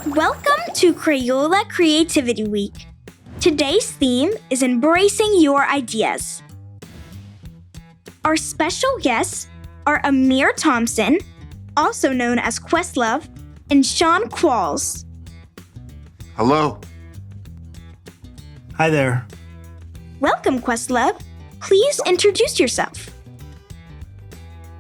Welcome to Crayola Creativity Week. Today's theme is embracing your ideas. Our special guests are Amir Thompson, also known as Questlove, and Sean Qualls. Hello. Hi there. Welcome, Questlove. Please introduce yourself.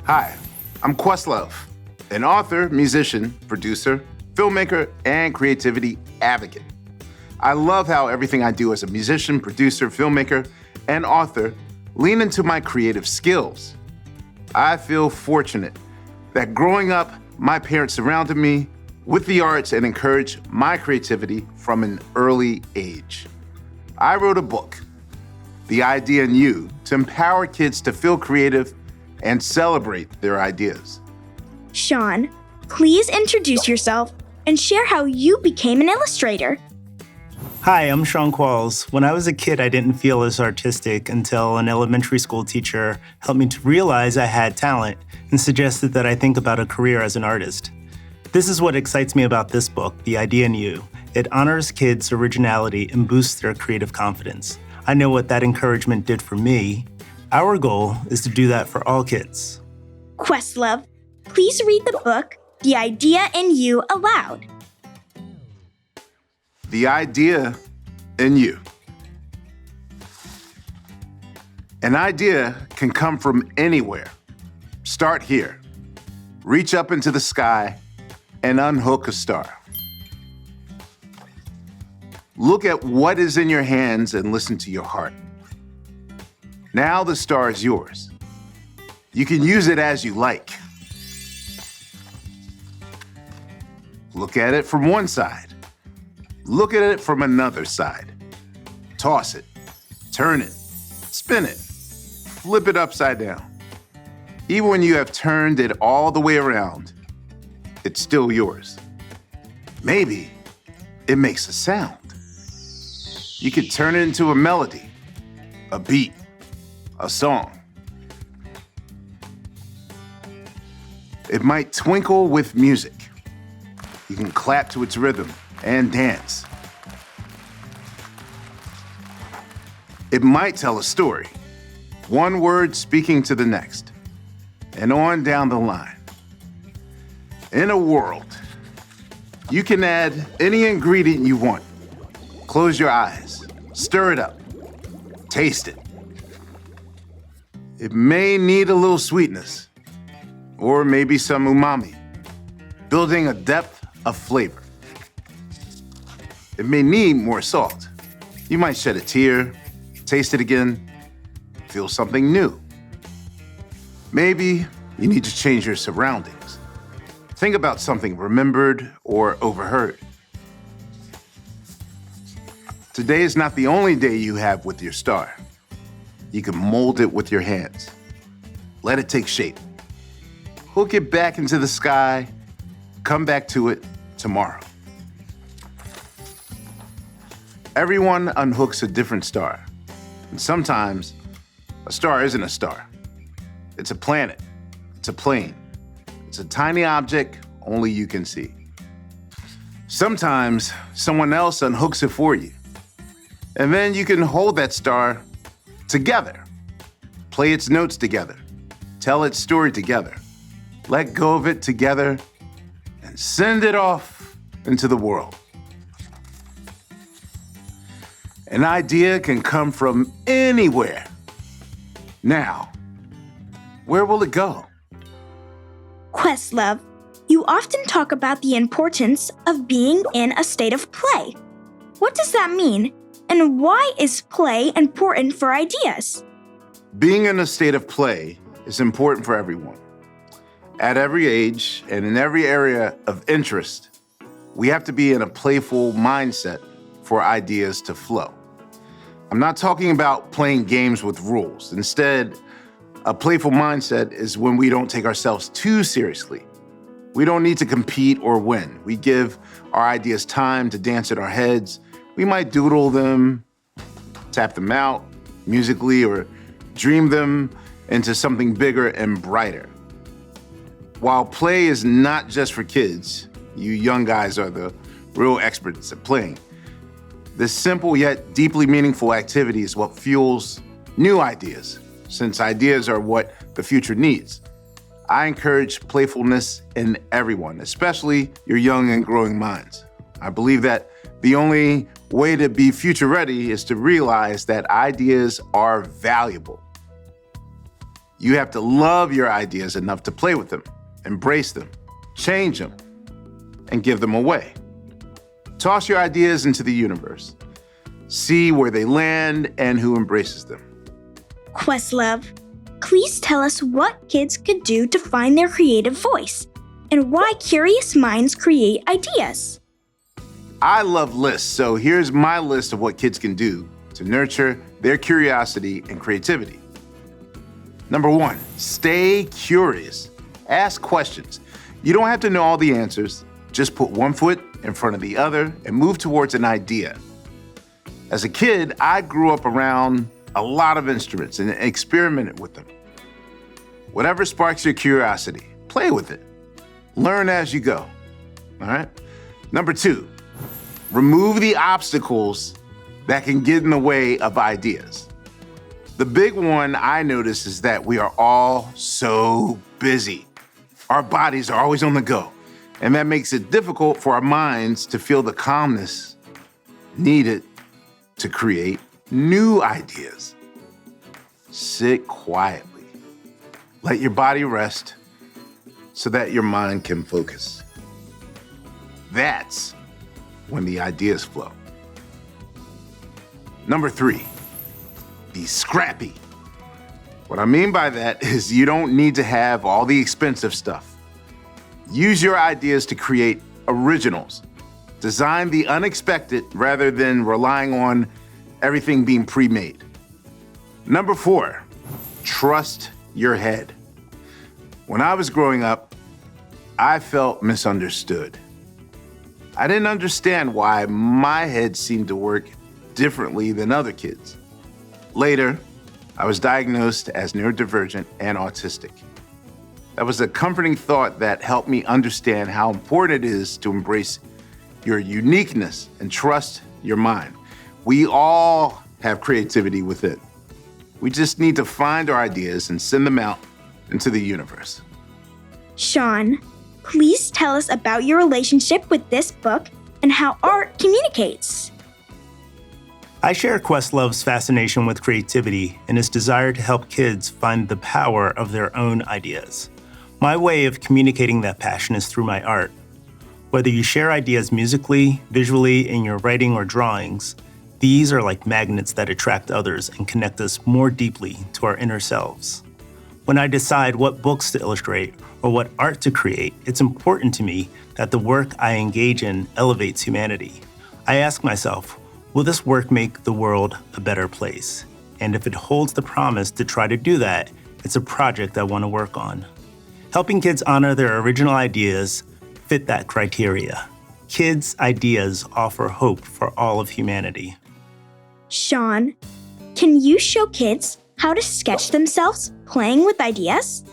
Hi, I'm Questlove, an author, musician, producer, filmmaker, and creativity advocate. I love how everything I do as a musician, producer, filmmaker, and author lean into my creative skills. I feel fortunate that growing up, my parents surrounded me with the arts and encouraged my creativity from an early age. I wrote a book, The Idea in You, to empower kids to feel creative and celebrate their ideas. Sean, please introduce yourself and share how you became an illustrator. Hi, I'm Sean Qualls. When I was a kid, I didn't feel as artistic until an elementary school teacher helped me to realize I had talent and suggested that I think about a career as an artist. This is what excites me about this book, The Idea in You. It honors kids' originality and boosts their creative confidence. I know what that encouragement did for me. Our goal is to do that for all kids. Questlove, please read the book, The Idea in You, aloud. The idea in you. An idea can come from anywhere. Start here. Reach up into the sky and unhook a star. Look at what is in your hands and listen to your heart. Now the star is yours. You can use it as you like. Look at it from one side. Look at it from another side. Toss it, turn it, spin it, flip it upside down. Even when you have turned it all the way around, it's still yours. Maybe it makes a sound. You could turn it into a melody, a beat, a song. It might twinkle with music. You can clap to its rhythm and dance. It might tell a story, one word speaking to the next, and on down the line. In a world, you can add any ingredient you want. Close your eyes, stir it up, taste it. It may need a little sweetness, or maybe some umami, building a depth of flavor. It may need more salt. You might shed a tear, taste it again, feel something new. Maybe you need to change your surroundings. Think about something remembered or overheard. Today is not the only day you have with your star. You can mold it with your hands. Let it take shape. Hook it back into the sky. Come back to it tomorrow. Everyone unhooks a different star. And sometimes a star isn't a star. It's a planet. It's a plane. It's a tiny object only you can see. Sometimes someone else unhooks it for you. And then you can hold that star together. Play its notes together. Tell its story together. Let go of it together and send it off into the world. An idea can come from anywhere. Now, where will it go? Questlove, you often talk about the importance of being in a state of play. What does that mean? And why is play important for ideas? Being in a state of play is important for everyone. At every age and in every area of interest, we have to be in a playful mindset for ideas to flow. I'm not talking about playing games with rules. Instead, a playful mindset is when we don't take ourselves too seriously. We don't need to compete or win. We give our ideas time to dance in our heads. We might doodle them, tap them out musically, or dream them into something bigger and brighter. While play is not just for kids, you young guys are the real experts at playing. This simple yet deeply meaningful activity is what fuels new ideas, since ideas are what the future needs. I encourage playfulness in everyone, especially your young and growing minds. I believe that the only way to be future ready is to realize that ideas are valuable. You have to love your ideas enough to play with them, embrace them, change them, and give them away. Toss your ideas into the universe. See where they land and who embraces them. Questlove, please tell us what kids could do to find their creative voice and why curious minds create ideas. I love lists, so here's my list of what kids can do to nurture their curiosity and creativity. Number 1, stay curious. Ask questions. You don't have to know all the answers. Just put one foot in front of the other and move towards an idea. As a kid, I grew up around a lot of instruments and experimented with them. Whatever sparks your curiosity, play with it. Learn as you go, all right? Number 2, remove the obstacles that can get in the way of ideas. The big one I notice is that we are all so busy. Our bodies are always on the go, and that makes it difficult for our minds to feel the calmness needed to create new ideas. Sit quietly. Let your body rest so that your mind can focus. That's when the ideas flow. Number 3, be scrappy. What I mean by that is you don't need to have all the expensive stuff. Use your ideas to create originals. Design the unexpected rather than relying on everything being pre-made. Number 4, trust your head. When I was growing up, I felt misunderstood. I didn't understand why my head seemed to work differently than other kids. Later, I was diagnosed as neurodivergent and autistic. That was a comforting thought that helped me understand how important it is to embrace your uniqueness and trust your mind. We all have creativity within. We just need to find our ideas and send them out into the universe. Sean, please tell us about your relationship with this book and how art communicates. I share Questlove's fascination with creativity and his desire to help kids find the power of their own ideas. My way of communicating that passion is through my art. Whether you share ideas musically, visually, in your writing or drawings, these are like magnets that attract others and connect us more deeply to our inner selves. When I decide what books to illustrate or what art to create, it's important to me that the work I engage in elevates humanity. I ask myself, will this work make the world a better place? And if it holds the promise to try to do that, it's a project I want to work on. Helping kids honor their original ideas fit that criteria. Kids' ideas offer hope for all of humanity. Sean, can you show kids how to sketch themselves playing with ideas?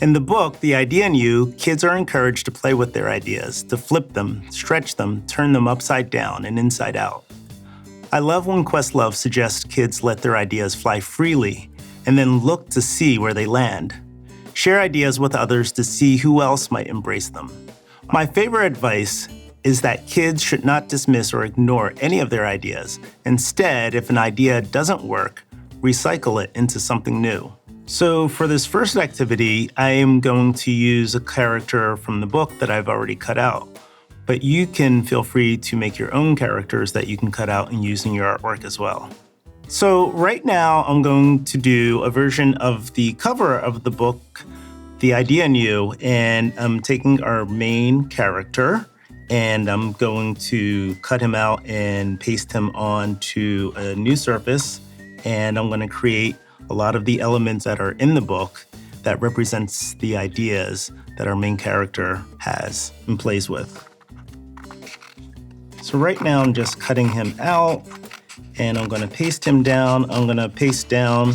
In the book, The Idea in You, kids are encouraged to play with their ideas, to flip them, stretch them, turn them upside down and inside out. I love when Questlove suggests kids let their ideas fly freely and then look to see where they land. Share ideas with others to see who else might embrace them. My favorite advice is that kids should not dismiss or ignore any of their ideas. Instead, if an idea doesn't work, recycle it into something new. So for this first activity, I am going to use a character from the book that I've already cut out. But you can feel free to make your own characters that you can cut out and use in your artwork as well. So right now, I'm going to do a version of the cover of the book, The Idea in You, and I'm taking our main character, and I'm going to cut him out and paste him onto a new surface, and I'm going to create a lot of the elements that are in the book that represents the ideas that our main character has and plays with. So right now I'm just cutting him out, and I'm going to paste him down. I'm going to paste down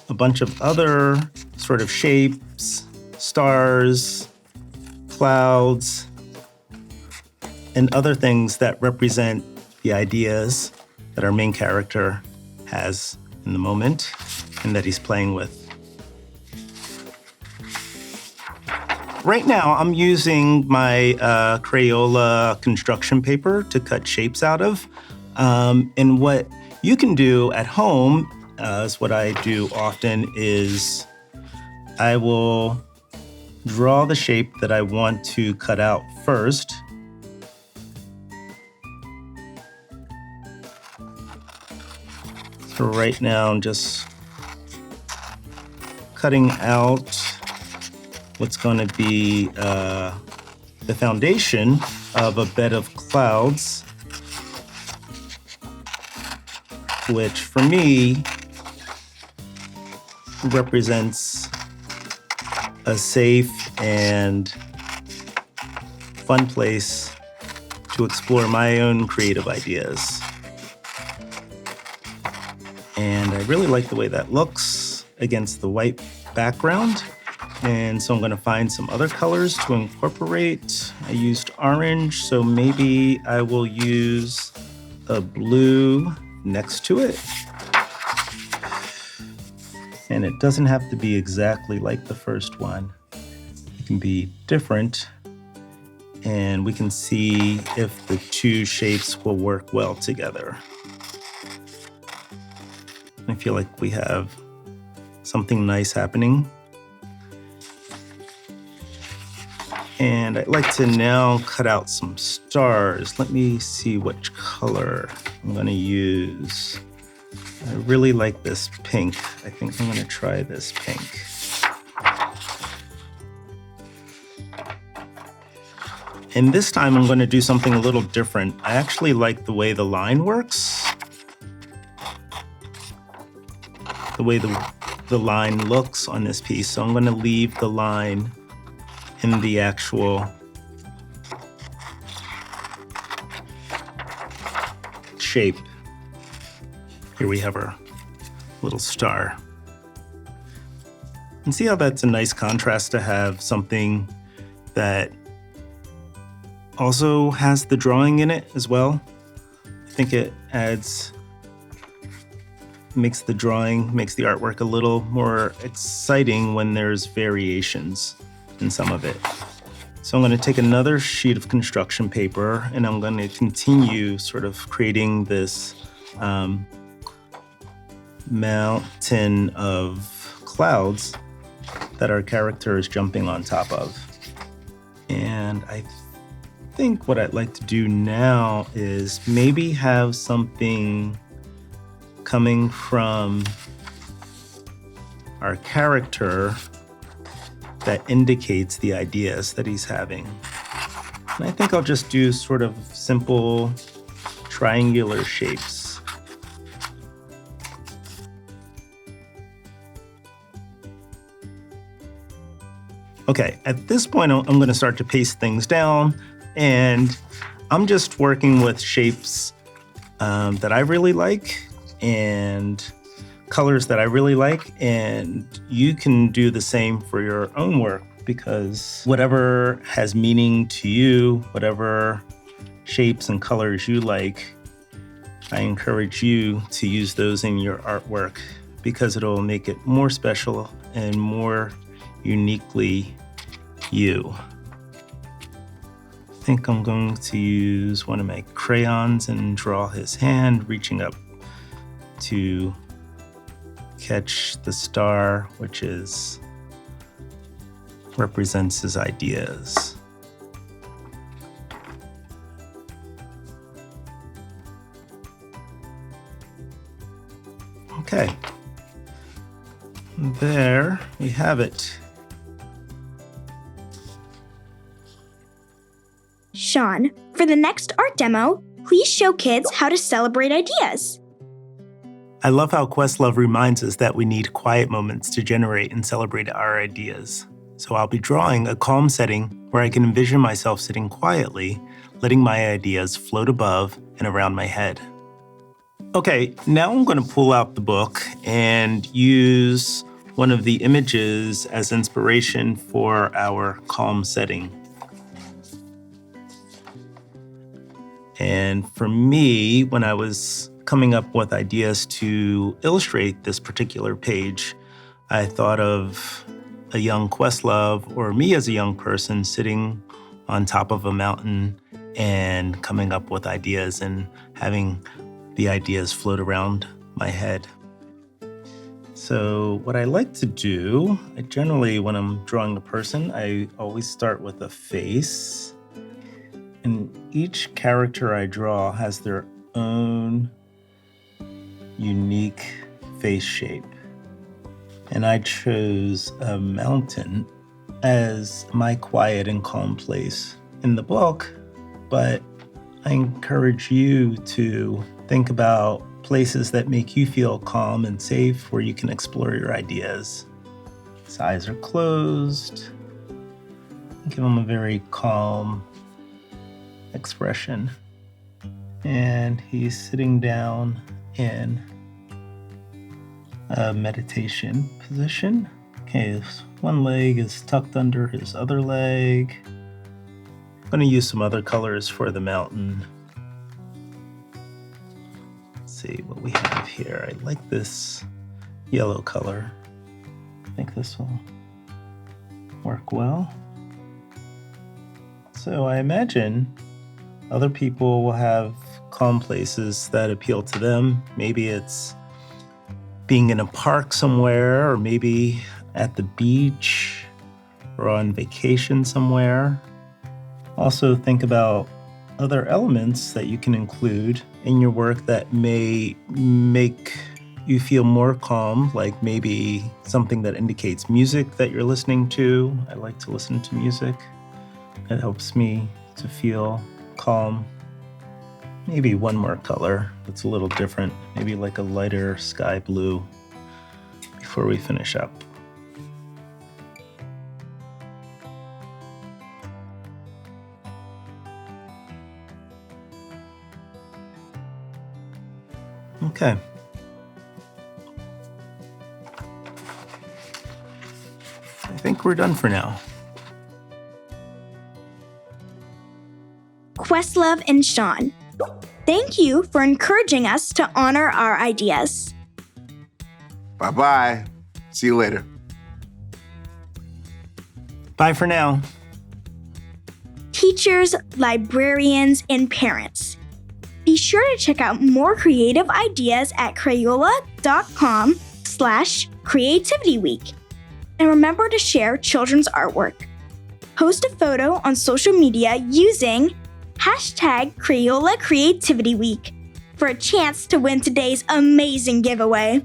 a bunch of other sort of shapes, stars, clouds, and other things that represent the ideas that our main character has in the moment and that he's playing with. Right now, I'm using my Crayola construction paper to cut shapes out of. And what you can do at home, is what I do often, is I will draw the shape that I want to cut out first. So right now, I'm just cutting out what's going to be the foundation of a bed of clouds, which for me represents a safe and fun place to explore my own creative ideas. And I really like the way that looks against the white background. And so I'm going to find some other colors to incorporate. I used orange, so maybe I will use a blue next to it. And it doesn't have to be exactly like the first one. It can be different, and we can see if the two shapes will work well together. I feel like we have something nice happening. And I'd like to now cut out some stars. Let me see which color I'm going to use. I really like this pink. I think I'm going to try this pink. And this time I'm going to do something a little different. I actually like the way the line works. The way the line looks on this piece. So I'm going to leave the line in the actual shape. Here we have our little star. And see how that's a nice contrast to have something that also has the drawing in it as well. I think it makes the artwork a little more exciting when there's variations in some of it. So I'm going to take another sheet of construction paper and I'm going to continue sort of creating this mountain of clouds that our character is jumping on top of. And I think what I'd like to do now is maybe have something coming from our character that indicates the ideas that he's having. And I think I'll just do sort of simple triangular shapes. Okay, at this point, I'm going to start to paste things down, and I'm just working with shapes that I really like and colors that I really like, and you can do the same for your own work, because whatever has meaning to you, whatever shapes and colors you like, I encourage you to use those in your artwork because it'll make it more special and more uniquely you. I think I'm going to use one of my crayons and draw his hand reaching up to catch the star, which represents his ideas. Okay, there we have it. Sean, for the next art demo, please show kids how to celebrate ideas. I love how Questlove reminds us that we need quiet moments to generate and celebrate our ideas. So I'll be drawing a calm setting where I can envision myself sitting quietly, letting my ideas float above and around my head. Okay, now I'm going to pull out the book and use one of the images as inspiration for our calm setting. And for me, when I was coming up with ideas to illustrate this particular page, I thought of a young Questlove or me as a young person sitting on top of a mountain and coming up with ideas and having the ideas float around my head. So what I like to do, I generally, when I'm drawing a person, I always start with a face. And each character I draw has their own unique face shape. And I chose a mountain as my quiet and calm place in the book, but I encourage you to think about places that make you feel calm and safe where you can explore your ideas. His eyes are closed. Give him a very calm expression. And he's sitting down in a meditation position. Okay, his one leg is tucked under his other leg. I'm going to use some other colors for the mountain. Let's see what we have here. I like this yellow color. I think this will work well. So I imagine other people will have calm places that appeal to them. Maybe it's being in a park somewhere, or maybe at the beach, or on vacation somewhere. Also think about other elements that you can include in your work that may make you feel more calm, like maybe something that indicates music that you're listening to. I like to listen to music. It helps me to feel calm. Maybe one more color that's a little different, maybe like a lighter sky blue before we finish up. Okay. I think we're done for now. Questlove and Sean, thank you for encouraging us to honor our ideas. Bye-bye. See you later. Bye for now. Teachers, librarians, and parents, be sure to check out more creative ideas at Crayola.com/Creativity Week. And remember to share children's artwork. Post a photo on social media using #Crayola Creativity Week for a chance to win today's amazing giveaway.